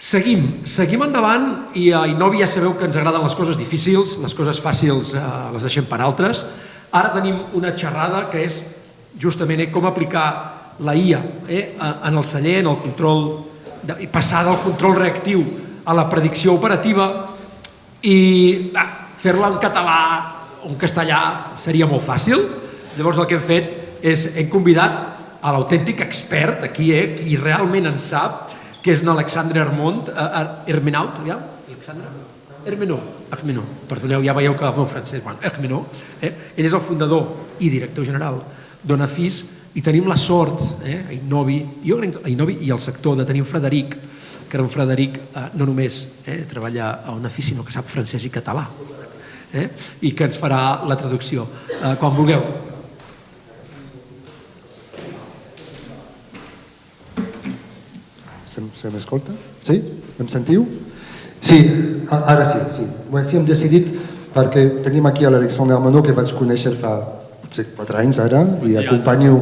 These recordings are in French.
Seguim endavant i a Innovi ja sabeu que ens agraden les coses difícils, les coses fàcils les deixem per altres. Ara tenim una xerrada que és justament com aplicar la IA en el celler, en el control, passar del control reactiu a la predicció operativa i fer-la en català o en castellà seria molt fàcil. Llavors el que hem fet és hem convidat a l'autèntic expert aquí, qui realment en sap, que és l'Alexandre Hermenaut, perdoneu, ja veieu que el meu francès, Hermenaut, ell és el fundador i director general d'Onafis i tenim la sort a Innovi i al sector de tenir en Frederic, que era un Frederic no només treballa a Onafis, sinó que sap francès i català i que ens farà la traducció quan vulgueu. Se m'escolta? Sí? Em sentiu? Sí, ara sí. Sí, hem decidit perquè tenim aquí l'Alexandre Hermenaut que vaig conèixer fa potser 4 anys ara i acompanyo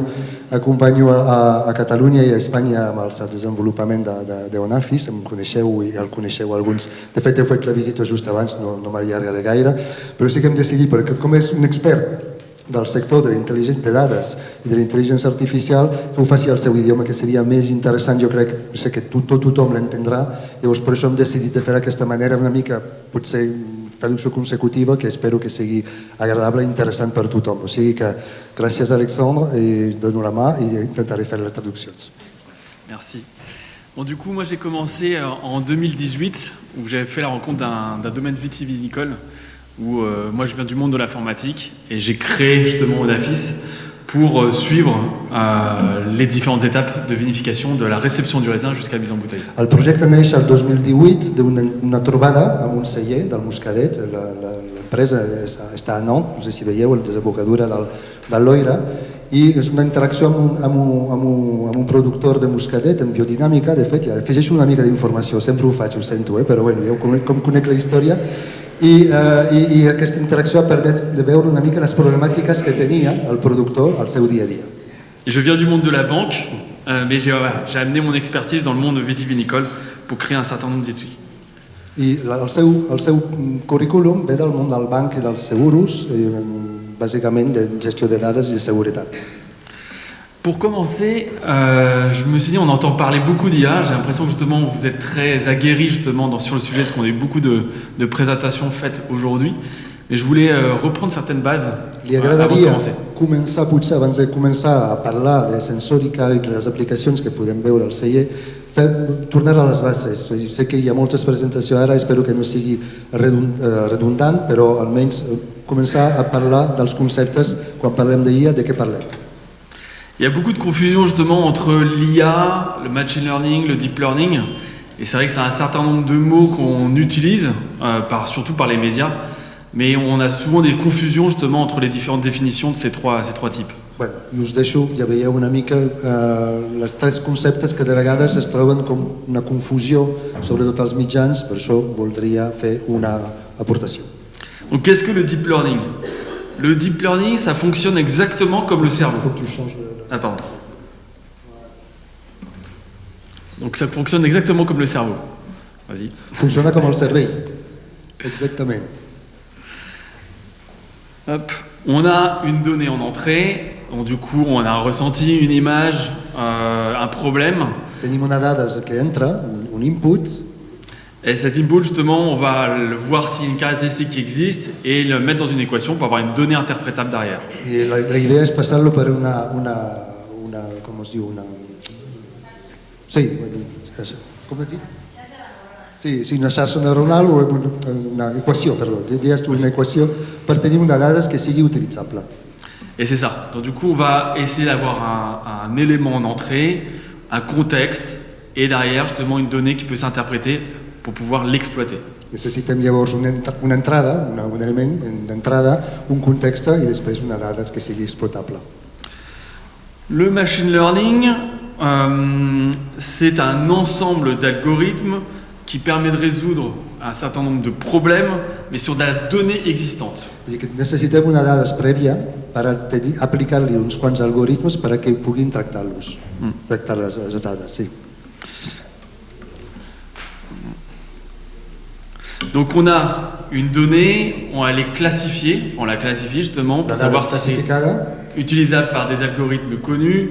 a Catalunya i a Espanya amb el desenvolupament d'Onafis, em coneixeu i el coneixeu alguns. De fet, heu fet la visita just abans, no m'allargaré gaire, però sí que hem decidit, perquè com és un expert del sector de l'intel·ligència de dades i de l'intel·ligència artificial, que ho faci al seu idioma, que seria més interessant, jo crec, sé que tothom l'entendrà, llavors per això hem decidit de fer d'aquesta manera una mica, potser traducció consecutiva, que espero que sigui agradable i interessant per tothom. O sigui que gràcies Alexandre, i dono la mà i intentaré fer les traduccions. Merci. Bon, du coup, moi j'ai commencé en 2018, où j'avais fait la rencontre d'un domaine vitivinicole, où moi je viens du monde de l'informatique et j'ai créé justement Onafis pour suivre les différentes étapes de vinification, de la réception du raisin jusqu'à la mise en bouteille. El projecte neix el 2018 d'una trobada amb un celler del Muscadet. L'empresa està a Nantes, no sé si veieu, la desembocadura del Loira, i és una interacció amb un productor de Muscadet en biodinàmica. De fet, ja afegeixo una mica d'informació, sempre ho faig, ho sento, però bueno, jo com conec la història. I aquesta interacció ha permès de veure una mica les problemàtiques que tenia el productor al seu dia a dia. Je viens du monde de la banque, mais j'ai amené mon expertise dans le monde vitivinicole pour créer un certain nombre d'études. I el seu currículum ve del món del banc i dels seguros, bàsicament de gestió de dades i de seguretat. Pour commencer, je me suis dit, on entend parler beaucoup d'IA. J'ai l'impression que justement vous êtes très aguerris justement sur le sujet, parce qu'on a eu beaucoup de présentations faites aujourd'hui. Mais je voulais reprendre certaines bases avant de commencer. Començar, potser abans de començar a parlar de sensòrica i de les aplicacions que podem veure al celler, tornar a les bases. Sé que hi ha moltes presentacions ara, espero que no sigui redundant, però almenys començar a parlar dels conceptes. Quan parlem d'IA, de què parlem? Il y a beaucoup de confusion justement entre l'IA, le machine learning, le deep learning. Et c'est vrai que c'est un certain nombre de mots qu'on utilise, surtout par les médias. Mais on a souvent des confusions justement entre les différentes définitions de ces trois types. Bueno, us deixo, ja veieu una mica els 3 conceptes que de vegades es troben com una confusió, sobretot als mitjans, per això voldria fer una aportació. Donc qu'est-ce que le deep learning? Le deep learning, ça fonctionne exactement comme le cerveau. Il faut que tu changes Ah pardon. Donc ça fonctionne exactement comme le cerveau. Vas-y. Funciona com el cervell. Exactement. Hop. On a une donnée en entrée, donc du coup on a un ressenti, une image, un problème. Tenim una dada que entra, un input. Et cet input justement, on va voir s'il y a une caractéristique qui existe et le mettre dans une équation pour avoir une donnée interprétable derrière. I la idea és passar-lo per una com es diu, sí, com es diu? Sí, una xarxa neuronal o una equació, perdó. Digues tu una equació per tenir una dada que sigui utilitzable. Et c'est ça. Donc du coup, on va essayer d'avoir un élément en entrée, un contexte et derrière justement une donnée qui peut s'interpréter pour pouvoir l'exploiter. Necessitem llavors una entrada, un element d'entrada, un context i després una dada que sigui exploitable. Le machine learning, c'est un ensemble d'algorithmes qui permet de résoudre un certain nombre de problèmes, mais sur de la donnée existante. Necessitem una dada prèvia per aplicar-li uns quants algoritmes perquè puguin tractar les dades, sí. Donc on a une donnée, on va les classifier, on la classifie justement pour La dada savoir és si c'est classificada, utilisable par des algorithmes connus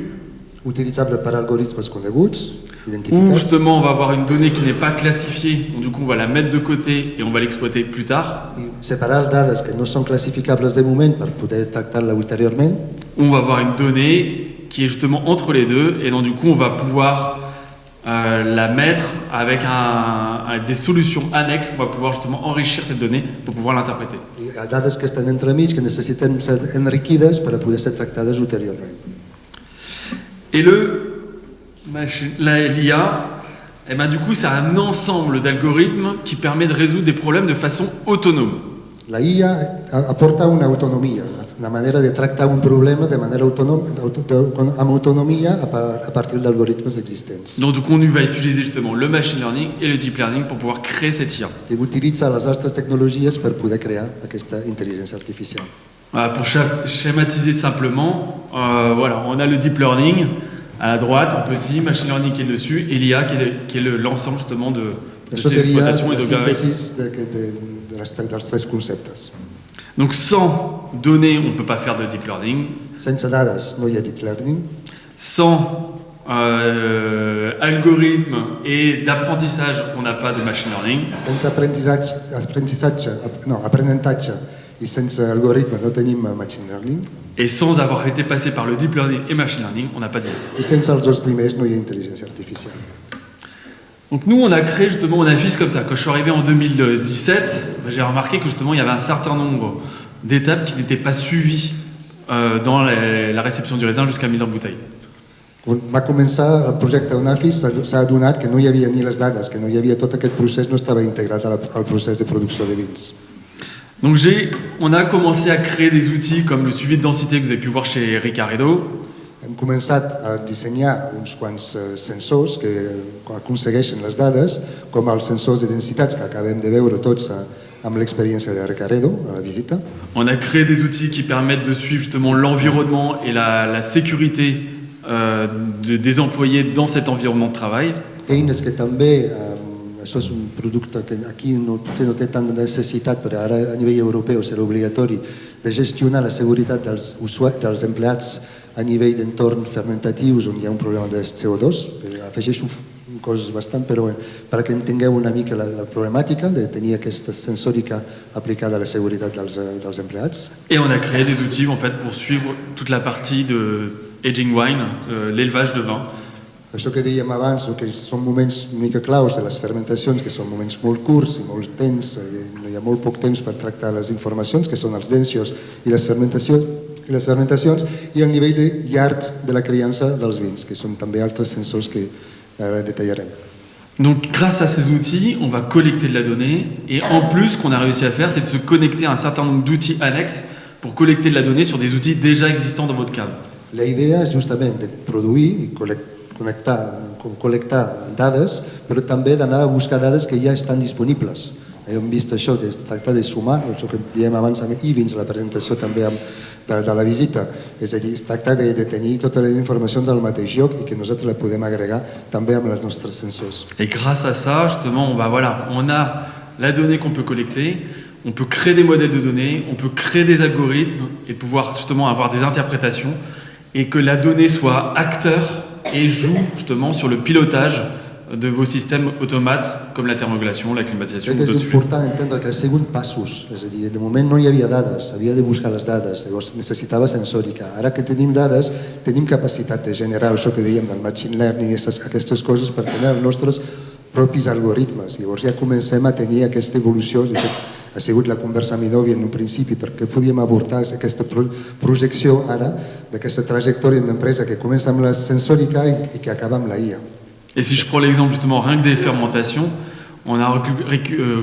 utilitzable per algoritmes coneguts, ou identificats, justement on va avoir une donnée qui n'est pas classifiée, donc du coup on va la mettre de côté et on va l'exploiter plus tard. i separar dades que no són classificables de moment per poder tractar-la ulteriorment, On va avoir une donnée qui est justement entre les deux et donc du coup on va pouvoir la mettre avec des solutions annexes, on va pouvoir justement enrichir cette donnée pour pouvoir l'interpréter. i dades que estan entremig que necessiten ser enriquides per a poder ser tractades ulteriorment. Et l'IA, eh ben, du coup, c'est un ensemble d'algorithmes qui permet de résoudre des problèmes de façon autonome. La IA aporta una autonomia, una manera de tractar un problema de manera amb autonomia a partir d'algoritmes existents. Donc, du coup, on va utiliser justement le machine learning et le deep learning pour pouvoir créer cette IA. I utilitza les altres tecnologies per poder crear aquesta intel·ligència artificial. Voilà, pour schématiser simplement, voilà, on a le deep learning à la droite en petit, machine learning qui est dessus, et l'IA qui est l'ensemble justement de Això ces seria exploitations et la de algorithmes. síntesi dels tres conceptes. Donc, sans données, on ne peut pas faire de deep learning. Sense dades no hi ha deep learning, Sans algorithme et d'apprentissage, on n'a pas de machine learning. sense aprenentatge i sense algoritme no tenim machine learning, Et sans avoir été passé par le deep learning et machine learning, on n'a pas d'IA. i sense els dos primers no hi ha intel·ligència artificial. Donc nous, on a créé justement, on a fait comme ça. Quand je suis arrivé en 2017, j'ai remarqué que justement, il y avait un certain nombre d'étapes qui n'étaient pas suivies dans la réception du raisin jusqu'à la mise en bouteille. Quan va començar el projecte UNAFIS s'ha adonat que no hi havia ni les dades, que no hi havia tot aquest procés, no estava integrat al procés de producció de vins. Donc on a commencé à créer des outils comme le suivi de densité que vous avez pu voir chez Ricardo. Hem començat a dissenyar uns quants sensors que aconsegueixen les dades, com els sensors de densitats que acabem de veure tots amb l'expériència de Ricardo a la visita. On a créé des outils qui permettent de suivre justement l'environnement et la sécurité des employés dans cet environnement de travail. Eines que també, això és un producte que aquí potser no té tant de necessitat, però ara a nivell europeu serà obligatori, de gestionar la seguretat dels empleats a nivell d'entorn fermentatius on hi ha un problema de CO2. Afegeixo coses bastant, però perquè entengueu una mica la problemàtica de tenir aquesta sensòrica aplicada a la seguretat dels empleats. Et on a créé des outils en fait pour suivre toute la partie de aging wine, l'élevage de vin. Això que dèiem abans, que són moments una mica claus de les fermentacions, que són moments molt curts i molt tens, no hi ha molt poc temps per tractar les informacions, que són els densios i les fermentacions, i el nivell llarg de la criança dels vins, que són també altres sensors que ara detallarem. Donc grâce à ces outils, on va collecter de la donnée et en plus, ce qu'on a réussi à faire, c'est de se connecter à un certain nombre d'outils annexes pour collecter de la donnée sur des outils déjà existants dans votre cadre. La idea és justament de produir i col·lectar dades, però també d'anar a buscar dades que ja estan disponibles. Hem vist això, que es tracta de sumar, això que diem abans amb Ivins, la presentació també de la visita, és a dir, es tracta de tenir totes les informacions al mateix lloc i que nosaltres la podem agregar també amb els nostres sensors. Et grâce à ça, justement, on a la donnée qu'on peut collecter, on peut créer des modèles de données, on peut créer des algorithmes et pouvoir justement avoir des interprétations et que la donnée soit acteur et joue justement sur le pilotage de vos systèmes automates comme la thermorégulation, la climatisation. Crec que és important entendre que ha sigut passos, és a dir, de moment no hi havia dades, havia de buscar les dades, llavors necessitava sensòrica. Ara que tenim dades, tenim capacitat de generar això que dèiem del machine learning i aquestes coses per tenir els nostres propis algoritmes. Llavors ja comencem a tenir aquesta evolució. Ha sigut la conversa amb Idovi en un principi perquè podíem abordar aquesta projecció ara d'aquesta trajectòria d'una empresa que comença amb la sensòrica i que acaba amb la IA. Et si je prends l'exemple justement rien que des fermentations, on a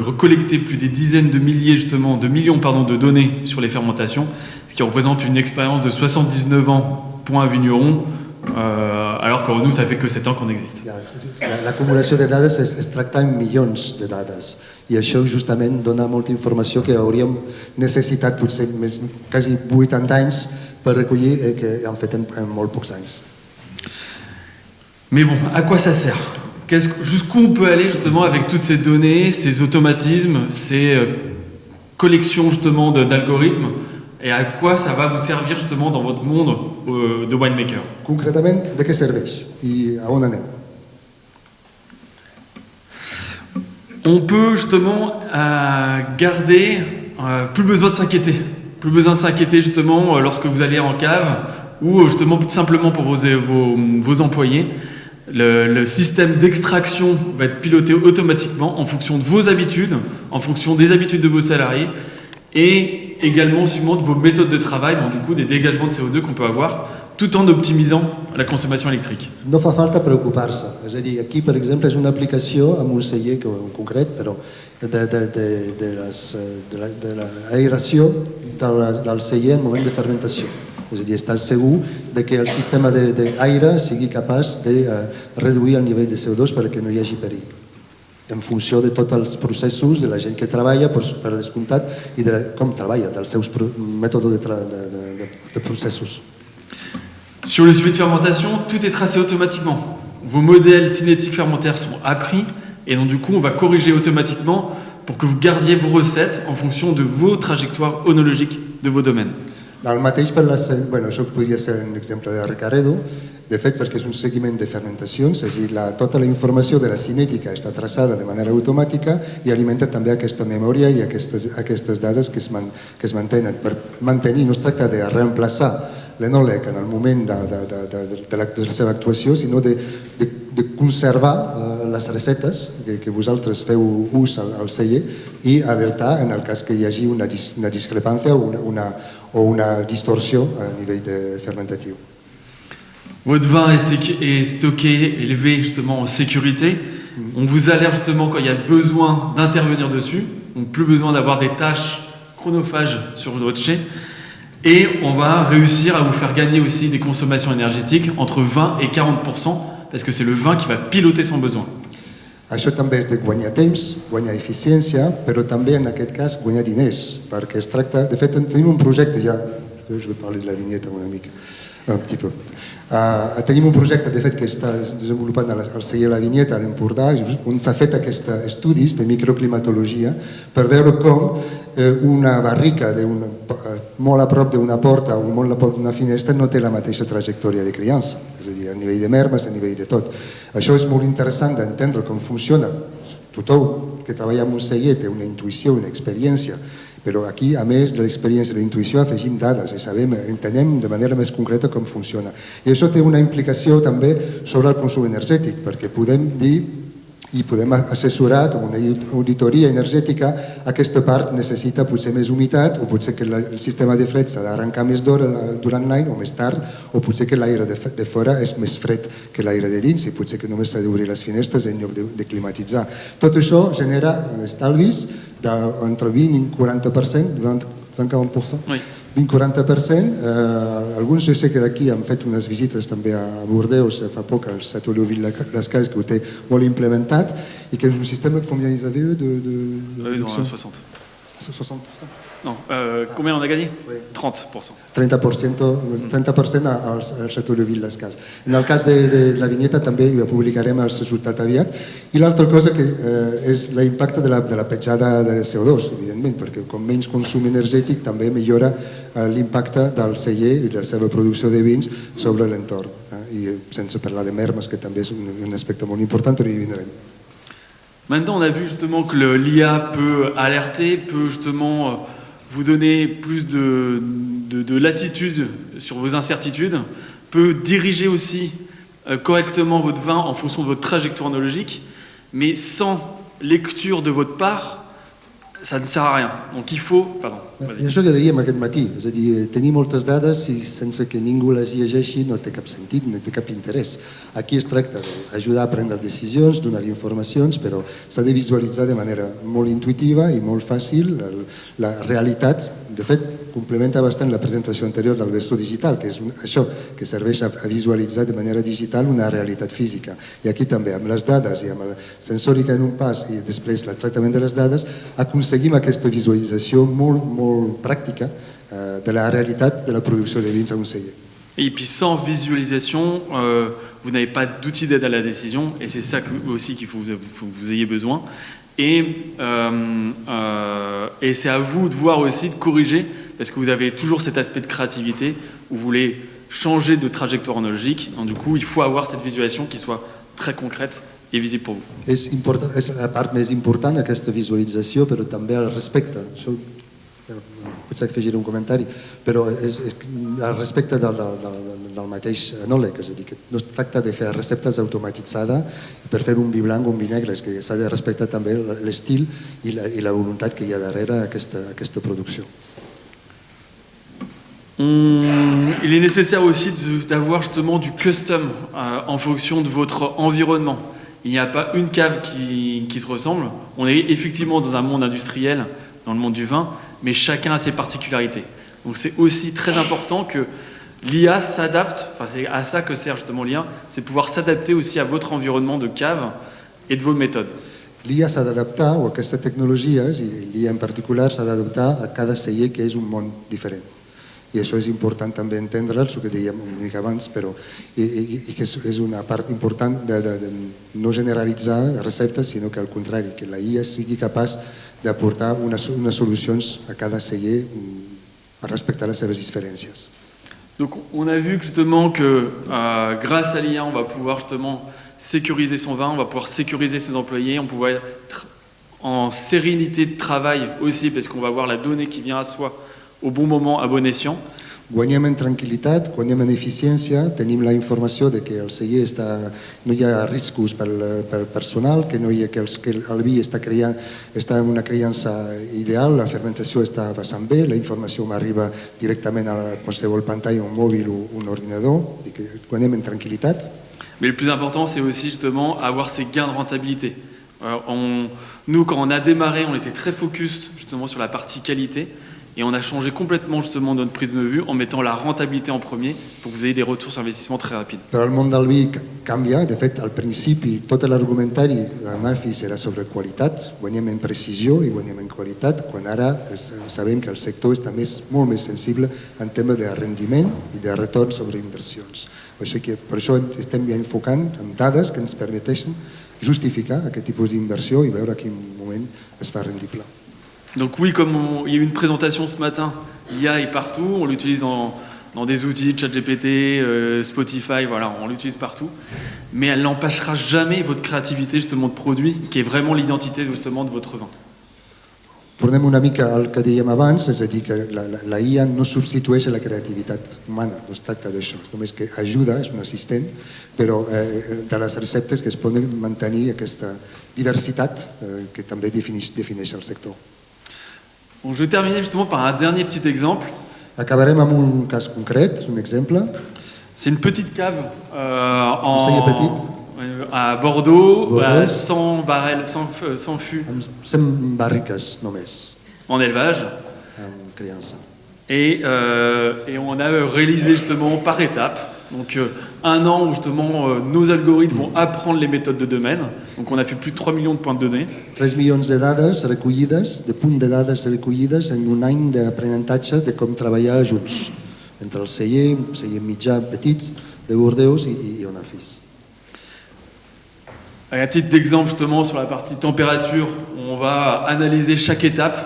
recollecté plus des dizaines de milliers justement, de millions de données sur les fermentations, ce qui représente une expérience de 79 ans pour un vigneron, alors que nous ça fait que 7 ans qu'on existe. L'acumulació de dades es tracta en milions de dades i això justament dona molta informació que hauríem necessitat potser quasi 80 anys per recollir que han fet en molt pocs anys. Mais bon, à quoi ça sert? jusqu'où on peut aller justement avec toutes ces données, ces automatismes, ces collections justement d'algorithmes, et à quoi ça va vous servir justement dans votre monde de winemaker? Concretament, de què serveix i a on anem? On peut justement garder plus besoin de s'inquiéter. Plus besoin de s'inquiéter justement lorsque vous allez en cave ou justement simplement pour vos employés. Le système d'extraction va être piloté automatiquement en fonction de vos habitudes, en fonction des habitudes de vos salariés et également suivant de vos méthodes de travail, donc du coup des dégagements de CO2 qu'on peut avoir, tout en optimisant la consommation électrique. No fa falta preocupar-se. És a dir, aquí, per exemple, és una aplicació amb un celler en concret, però de l'aeració del celler en moment de fermentació. És a dir, estàs segur de que el sistema d'aire sigui capaç de reduir el nivell de CO2 perquè no hi hagi perill, en funció de tots els processos, de la gent que treballa, per descomptat, i de com treballa, dels seus mètodes de processos. Sur le suivi de fermentation, tout est tracé automatiquement. Vos modèles cinétiques fermentaires sont appris et donc du coup on va corriger automatiquement pour que vous gardiez vos recettes en fonction de vos trajectoires onologiques de vos domaines. El mateix per això podria ser un exemple de Ricaredo, de fet perquè és un seguiment de fermentacions, és a dir, tota la informació de la cinètica està traçada de manera automàtica i alimenta també aquesta memòria i aquestes dades que es mantenen. Per mantenir, no es tracta de reemplaçar l'enòleg en el moment de la seva actuació, sinó de conservar les recetes que vosaltres feu ús al celler i alertar en el cas que hi hagi una discrepància o una distorsió a nivell fermentatiu. Votre vin est stocké, élevé justement en sécurité. On vous alerte justement quand il y a besoin d'intervenir dessus, donc plus besoin d'avoir des tâches chronophages sur votre chai. Et on va réussir à vous faire gagner aussi des consommations énergétiques entre 20 et 40%, parce que c'est le vin qui va piloter son besoin. Això també és de guanyar temps, guanyar eficiència, però també en aquest cas guanyar diners, perquè es tracta... De fet, tenim un projecte ja... Je vais parler de la vinyeta amb un amic, un petit peu. Tenim un projecte, de fet, que està desenvolupant al celler La Vinyeta, a l'Empordà, on s'ha fet aquests estudis de microclimatologia per veure com una barrica molt a prop d'una porta o molt a prop d'una finestra no té la mateixa trajectòria de criança, és a dir, a nivell de mermes, a nivell de tot. Això és molt interessant d'entendre com funciona. Tothom que treballa en un celler té una intuïció, una experiència, però aquí, a més de l'experiència i la intuïció, afegim dades i entenem de manera més concreta com funciona. I això té una implicació també sobre el consum energètic, perquè podem dir i podem assessorar com una auditoria energètica, aquesta part necessita potser més humitat o potser que el sistema de fred s'ha d'arrencar més d'hora durant l'any o més tard, o potser que l'aire de fora és més fred que l'aire de dins i potser que només s'ha d'obrir les finestres en lloc de climatitzar. Tot això genera estalvis d'entre 20 i 40%, 20-40%? Oui. 20-40%. Alguns jo sé que d'aquí han fet unes visites també a Bordeus fa poc al Château Léoville-les-Cases que ho té molt implementat i que és un sistema, combien ils avaient eux de 60. 60%? Non, combien on a gagné? Oui. 30%. 30% al Château Léoville-les-Cases. En el cas de la vinyeta també publicarem el resultat aviat. I l'altra cosa que és l'impacte de la petjada de CO2, evidentment, perquè com menys consum energètic també millora l'impacte del celler i de la seva producció de vins sobre l'entorn. I sense parlar de mermes, que també és un aspecte molt important, però hi vindrem. Maintenant, on a vu justement que l'IA peut alerter, peut justement vous donner plus de latitude sur vos incertitudes, peut diriger aussi correctement votre vin en fonction de votre trajectoire onologique, mais sans lecture de votre part, ça ne sert à rien. Donc il faut... Pardon, I això que dèiem aquest matí, és a dir, tenir moltes dades i sense que ningú les llegeixi no té cap sentit, no té cap interès. Aquí es tracta d'ajudar a prendre decisions, donar informacions, però s'ha de visualitzar de manera molt intuïtiva i molt fàcil la realitat. De fet, complementa bastant la presentació anterior del Vestó Digital, que és això, que serveix a visualitzar de manera digital una realitat física. I aquí també, amb les dades i amb la sensòrica en un pas i després el tractament de les dades, aconseguim aquesta visualització molt pràctica de la realitat de la producció de vins a un celler. Et puis sans visualisation, vous n'avez pas d'outil d'aide à la décision, et c'est ça aussi qu'il faut que vous ayez besoin. Et c'est à vous de voir aussi, de corriger, parce que vous avez toujours cet aspect de créativité, où vous voulez changer de trajectoire analogique. Donc, du coup, il faut avoir cette visualisation qui soit très concrète et visible pour vous. És la part més important, aquesta visualització, però també el respecte. Això, potser afegiré un comentari, però és el respecte del mateix anòleg, és a dir, que no es tracta de fer receptes automatitzades per fer un vi blanc o un vi negre, és que s'ha de respectar també l'estil i la voluntat que hi ha darrere aquesta producció. Il est nécessaire aussi d'avoir justement du custom en fonction de votre environnement. Il n'y a pas une cave qui se ressemble. On est effectivement dans un monde industriel, dans le monde du vin, mais chacun a ses particularités. Donc c'est aussi très important que l'IA s'adapte, enfin c'est à ça que sert justement l'IA, c'est pouvoir s'adapter aussi à votre environnement de cave et de vos méthodes. L'IA s'ha d'adaptar, o aquestes tecnologies, i l'IA en particular, s'ha d'adaptar a cada celler que és un món diferent. I això és important també entendre, el que dèiem una mica abans, però i que és una part important de no generalitzar receptes, sinó que al contrari, que la IA sigui capaç d'aportar unes solucions a cada celler per respectar les seves diferències. Donc on a vu justement que grâce à l'IA, on va pouvoir justement sécuriser son vin, on va pouvoir sécuriser ses employés, on peut être en sérénité de travail aussi, parce qu'on va avoir la donnée qui vient à soi au bon moment, à bon escient. Guanyem en tranquil·litat, guanyem en eficiència, tenim la informació de que el celler no hi ha riscos per personal, que el vi està en una criança ideal, la fermentació està passant bé, la informació m'arriba directament a qualsevol pantalla, un mòbil o un ordinador, i que guanyem en tranquil·litat. Mais le plus important, c'est aussi justement avoir ces gains de rentabilité. Nous, quand on a démarré, on était très focus justement sur la partie qualité. Et on a changé complètement justement notre prisme de vue en mettant la rentabilité en premier pour que vous ayez des retours sur investissement très rapides. Però el món del vi canvia. De fet, al principi tot l'argumentari d'Anafis era sobre qualitat, guanyem en precisió i guanyem en qualitat, quan ara sabem que el sector està molt més sensible en tema de rendiment i de retorn sobre inversions. Per això estem ja enfocant en dades que ens permeteixen justificar aquest tipus d'inversió i veure a quin moment es fa rendible. Donc oui, comme il y a eu une présentation ce matin, l'IA est partout, on l'utilise dans des outils, ChatGPT, Spotify, voilà, on l'utilise partout, mais elle n'empêchera jamais votre créativité justement de produit, qui est vraiment l'identité justement de votre vin. Tornem una mica al que dèiem abans, és a dir, que la IA no substitueix la creativitat humana, no es tracta d'això, només que ajuda, és un assistent, però de les receptes que es poden mantenir aquesta diversitat que també defineix el sector. Bon, je vais terminer justement par un dernier petit exemple. Acabarem amb un cas concret, un exemple. C'est une petite cave à Bordeaux, à 100 barrels, 100 fûts. 100 barriques només. En élevage. En criança. Et on a réalisé justement par étapes. Donc un an où justement nos algorithmes vont apprendre les méthodes de domaine. Donc on a fait plus de 3 millions de points de données. 3 milions de dades recollides, de punts de dades recollides en un any d'aprenentatge de com treballar junts entre el celler mitjà, petit, de Bordeus i Onafis. À titre d'exemple justement sur la partie température, on va analyser chaque étape,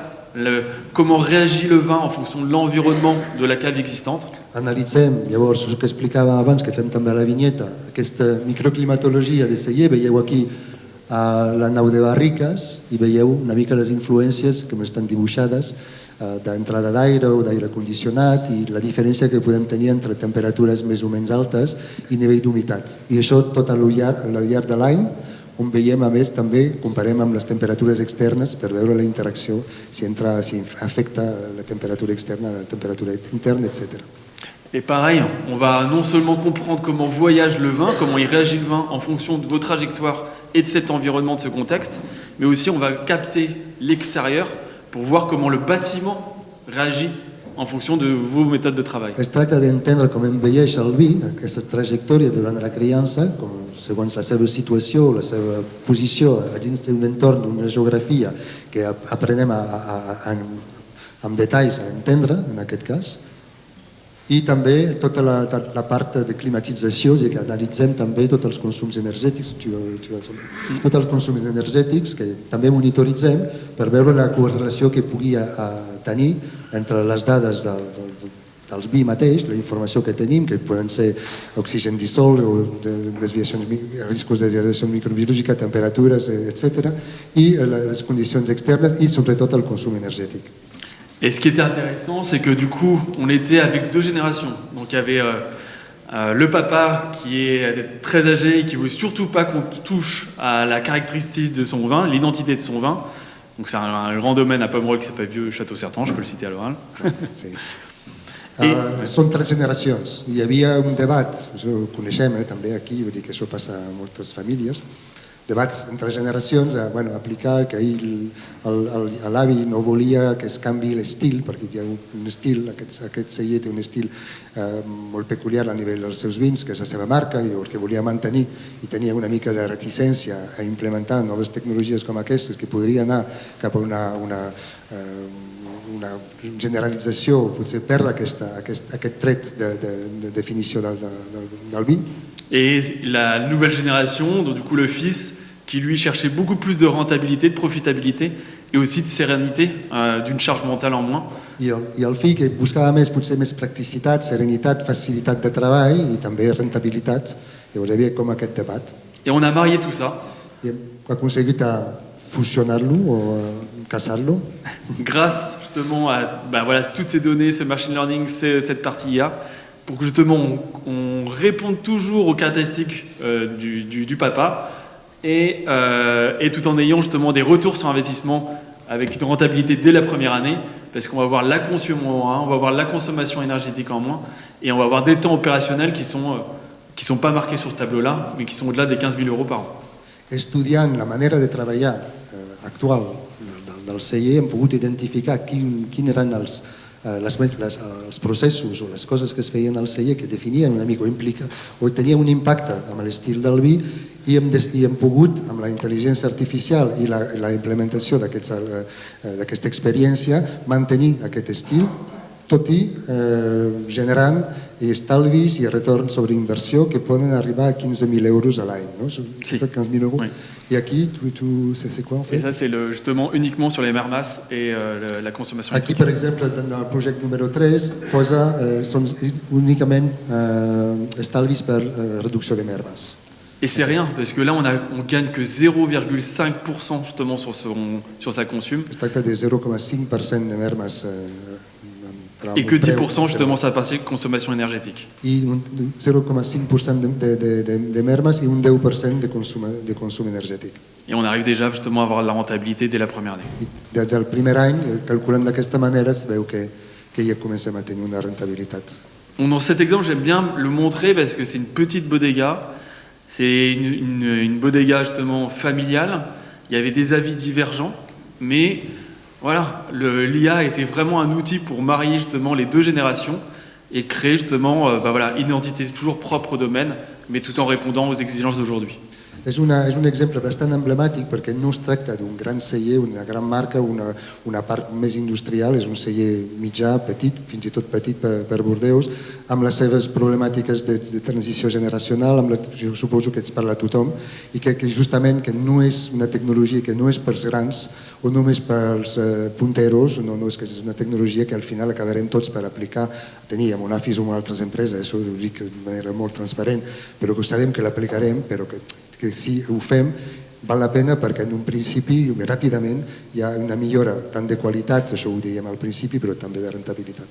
comment réagit le vin en fonction de l'environnement de la cave existante. Analitzem, llavors, el que explicava abans, que fem també a la vinyeta, aquesta microclimatologia de celler, veieu aquí la nau de barriques i veieu una mica les influències que estan dibuixades d'entrada d'aire o d'aire condicionat i la diferència que podem tenir entre temperatures més o menys altes i nivell d'humitat. I això tot al llarg de l'any, on veiem a més també, comparem amb les temperatures externes per veure la interacció, si afecta la temperatura externa a la temperatura interna, etc. Et pareil, on va non seulement comprendre comment voyage le vin, comment il réagit le vin en fonction de vos trajectoires et de cet environnement, de ce contexte, mais aussi on va capter l'extérieur pour voir comment le bâtiment réagit en fonction de vos méthodes de travail. Es tracta d'entendre com envelleix el vi, aquesta trajectòria durant la criança, segons la seva situació, la seva posició dins d'un entorn, d'una geografia que aprenem amb detalls a entendre, en aquest cas, I també tota la part de climatització, és a dir, que analitzem també tots els consums energètics, tots els consums energètics que també monitoritzem per veure la correlació que pugui tenir entre les dades dels vi mateix, la informació que tenim, que poden ser oxigen dissolt o riscos de desviació microbiològica, temperatures, etc., i les condicions externes i sobretot el consum énergétique. Et ce qui était intéressant, c'est que du coup, on était avec deux générations. Donc il y avait le papa qui est très âgé et qui ne veut surtout pas qu'on touche à la caractéristique de son vin, l'identité de son vin. Donc c'est un grand domaine à Pomerol qui s'appelle Vieux Château-Sertan, je peux le citer à l'oral. Són tres generacions. Hi havia un debat, ho coneixem també aquí, vull dir que això passa a moltes famílies, debats entre generacions, aplicar que l'avi no volia que es canvi l'estil, perquè hi ha un estil, aquest celler té un estil molt peculiar a nivell dels seus vins, que és la seva marca, i el que volia mantenir, i tenia una mica de reticència a implementar noves tecnologies com aquestes, que podria anar cap a una generalització, potser perdre aquest tret de definició del vi. Et la nouvelle génération, donc du coup le fils, qui lui cherchait beaucoup plus de rentabilité, de profitabilité et aussi de sérénité, d'une charge mentale en moins. I el fill que buscava potser més practicitat, serenitat, facilitat de treball i també rentabilitat. Llavors hi havia com aquest debat. Et on a marié tout ça. I hem aconseguit fusionar-lo o casar-lo. Grâce justement à toutes ces données, ce machine learning, cette partie IA, pour que justement on réponde toujours aux caractéristiques du papa et tout en ayant justement des retours sur investissement avec une rentabilité dès la première année, parce qu'on va avoir la consommation en moins, on va avoir la consommation énergétique en moins, et on va avoir des temps opérationnels qui sont pas marqués sur ce tableau-là, mais qui sont au-delà des 15 000 euros par an. Estudiant la manera de treballar actual del celler hem pogut identificar quins eren els processos o les coses que es feien al celler que definien una mica o tenien un impacte amb l'estil del vi i hem pogut, amb la intel·ligència artificial i la implementació d'aquesta experiència, mantenir aquest estil, tot i generant estalvis i retorns sobre inversió que poden arribar a 15.000 euros a l'any. Sí. 15.000 euros. Oui. Et aquí, c'est quoi en fait? Et ça, c'est justement uniquement sur les mermas et la consommation. Aquí, per exemple, dans el projecte número 3, són únicament estalvis per reducció de mermes. Et c'est rien, parce que là, on gagne que 0,5% justement sur sa consomme. Es tracta de 0,5% de mermes. Et que 10% justement sa partie consommation énergétique. I 0,5% de mermes i un 10% de consum energètic. Et on arrive déjà justement à avoir de la rentabilité dès la première année. I des del primer any, calculant d'aquesta manera, es veu que ja comencem a tenir una rentabilitat. Dans cet exemple, j'aime bien le montrer parce que c'est une petite bodega. C'est une bodega justement familiale. Il y avait des avis divergents, mais voilà, l'IA était vraiment un outil pour marier justement les deux générations et créer justement une identité toujours propre au domaine, mais tout en répondant aux exigences d'aujourd'hui. És un exemple bastant emblemàtic perquè no es tracta d'un gran celler, una gran marca, una part més industrial, és un celler mitjà, petit, fins i tot petit per Bordeus, amb les seves problemàtiques de transició generacional, amb la que jo suposo que ens parla tothom, i que justament que no és una tecnologia que no és pels grans o només pels punteros, no és que és una tecnologia que al final acabarem tots per aplicar, tenir amb Monafis o amb altres empreses, això ho dic de manera molt transparent, però que sabem que l'aplicarem, però que si ho fem val la pena perquè en un principi ràpidament hi ha una millora tant de qualitat, això ho dèiem al principi, però també de rentabilitat.